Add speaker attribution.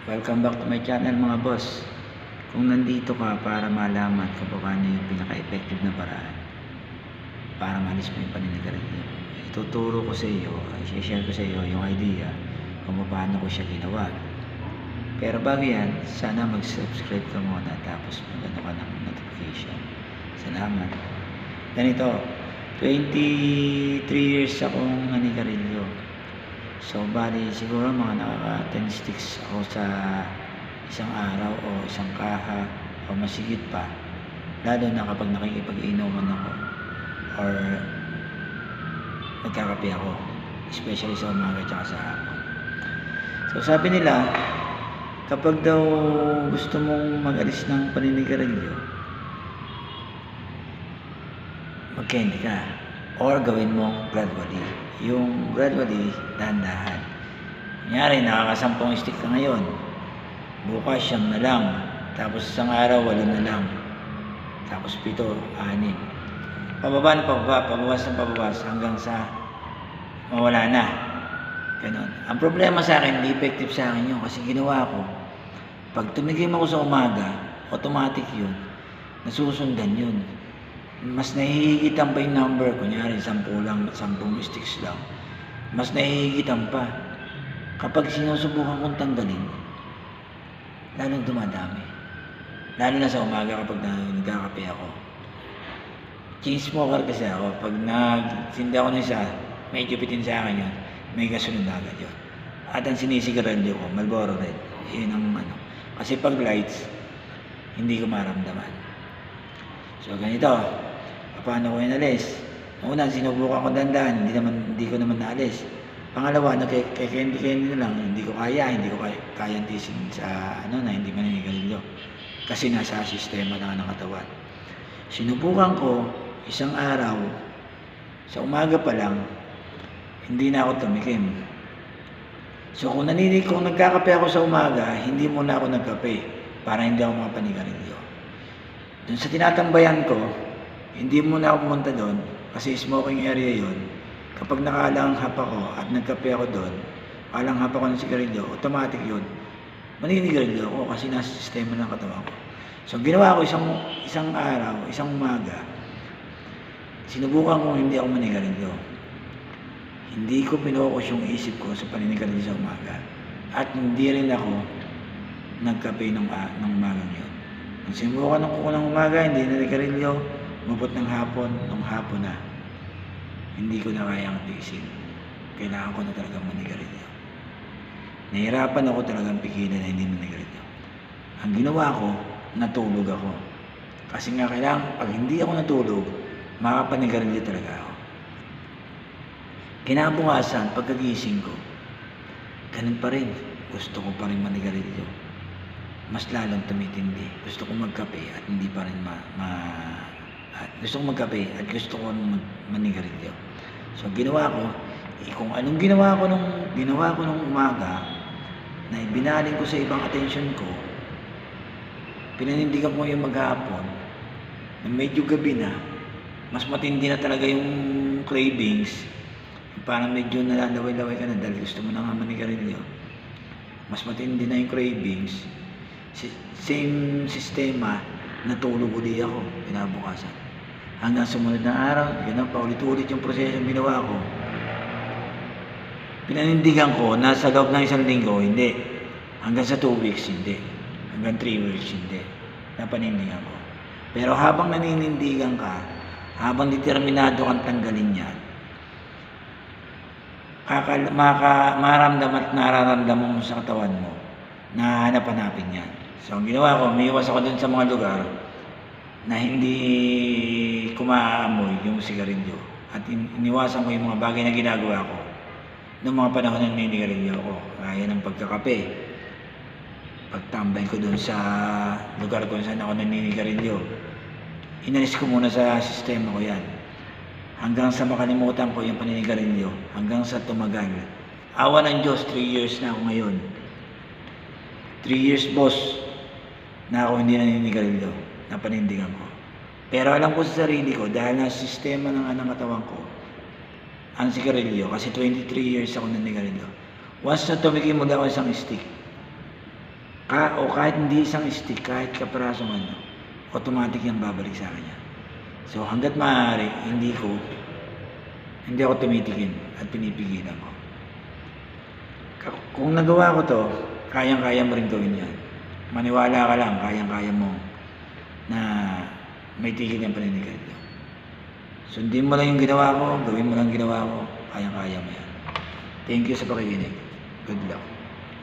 Speaker 1: Welcome back to my channel mga boss. Kung nandito ka para malaman kung paano yung pinaka-effective na paraan para maalis mo yung paninigarilyo, ituturo ko sa iyo, i-share ko sa iyo yung idea kung paano ko siya ginawa. Pero bago yan, sana mag-subscribe ka muna tapos mag-ano ka ng notification. Salamat. Ganito, 23 years akong nanigarilyo. So, bali, siguro mga nakaka 10 sticks ako sa isang araw o isang kaha o masigit pa. Lalo na kapag nakikipag-inuman ako or nagkakape ako. Especially sa umaga at sa hapon. So, sabi nila, kapag daw gusto mong mag-alis ng paninigarilyo, mag-candy ka. Or gawin mong gradually. Yung gradually, dahan-dahan. Kunyari, nakakasampung stick ka ngayon. Bukas, 9 na lang. Tapos isang araw, 8 na lang. Tapos 7, 6. Pababa na pababa, pabawas na pabawas hanggang sa mawala na. Ganon. Ang problema sa akin, hindi effective sa akin yun. Kasi ginawa ko, pag tumigim ako sa umaga, automatic yun. Nasusundan yun. Mas nahihigitan pa yung number, kunyari 10 lang, 10 sticks lang, mas nahihigitan pa. Kapag sinusubukan kong tanggalin, lalong dumadami. Lalo na sa umaga kapag nagkakape ako. Chain smoker kasi ako. Pag nagsinda ako ng isa, medyo pitin sa akin yun, may kasunod na agad yun. At ang sinisigarilyo ko, Marlboro Red. Yun ang ano. Kasi pag lights, hindi ko maramdaman. So ganito, paano ko inalis? Una, sinubukan ko dandan, hindi ko naman naalis. Pangalawa, nagke-candy na lang, hindi ko kaya tisin sa na hindi maninigarilyo. Kasi nasa sistema na ng katawan. Sinubukan ko, isang araw, sa umaga pa lang, hindi na ako tumikim. So kung nagkakape ako sa umaga, hindi muna ako nagkape para hindi ako makapanigarilyo. Doon sa tinatambayan ko, hindi muna ako pumunta doon kasi smoking area yon. Kapag nakalanghap ako at nagkape ako doon, kalanghap ako ng sigarilyo, automatic yun. Maninigarilyo ako kasi nasa sistema ng katawan ko. So ginawa ko isang araw, isang umaga, sinubukan ko hindi ako manigarilyo. Hindi ko pinokus yung isip ko sa paninigarilyo sa umaga. At hindi rin ako nagkape ng umagang yun. Nung sinubukan ko ng umaga, hindi na nanigarilyo, umabot ng hapon, nung hapon na, hindi ko na kayang tiisin. Kailangan ko na talagang manigarilyo. Nahirapan ako talagang pigilan na hindi manigarilyo. Ang ginawa ko, natulog ako. Kasi nga kailangan, pag hindi ako natulog, makapanigarilyo talaga ako. Kinabukasan, pagkagising ko, ganun pa rin. Gusto ko pa rin manigarilyo. Mas lalong tumitindi. Gusto ko magkape at hindi pa rin gusto ko magkape at gusto ko manigarilyo. So ginawa ko, kung anong ginawa ko nung umaga, na ibinaling ko sa ibang attention ko, pinanindigan ko yung maghapon, na medyo gabi na, mas matindi na talaga yung cravings, parang medyo nalalaway-laway ka na dahil gusto mo na nga manigarilyo. Mas matindi na yung cravings, same sistema, natulog uli ako, pinabukasan. Hanggang sumunod na araw, ganun, paulit-ulit yung proseso yung ginawa ko. Pinanindigan ko, nasa loob ng 1 linggo, hindi. Hanggang sa 2 weeks, hindi. Hanggang 3 weeks, hindi. Napanindigan ko. Pero habang naninindigan ka, habang determinado kang tanggalin yan, maramdam at nararamdaman mo sa katawan mo na hanap-hanapin yan. So, ang ginawa ko, umiiwas ako dun sa mga lugar na hindi kumaamoy yung sigarilyo. At iniwasan ko yung mga bagay na ginagawa ko noong mga panahon na naninigarilyo ako. Kaya ng pagkakape, pagtambay ko dun sa lugar kung saan ako naninigarilyo. Inalis ko muna sa sistema ko yan. Hanggang sa makalimutan ko yung paninigarilyo. Hanggang sa tumagal. Awa ng Diyos, 3 years na ako ngayon. 3 years, boss, na ako hindi naninigarilyo. Napanindigan ko. Pero alam ko sa sarili ko, dahil na sistema ng katawan ko, ang sigarilyo, kasi 23 years ako naninigarilyo. Once na tumigil mo ako isang stick, O kahit hindi isang stick, kahit kaparasong ano, automatic yan babalik sa akin yan. So hanggat maaari, hindi ako tumitikin at pinipigilan ko. Kung nagawa ko to, kayang-kaya mo rin gawin yan. Maniwala ka lang, kayang-kaya mo na may tigil yung paninigarilyo. Sundin mo lang yung ginawa ko, gawin mo lang yung ginawa ko, kayang-kaya mo yan. Thank you sa pakikinig. Good luck.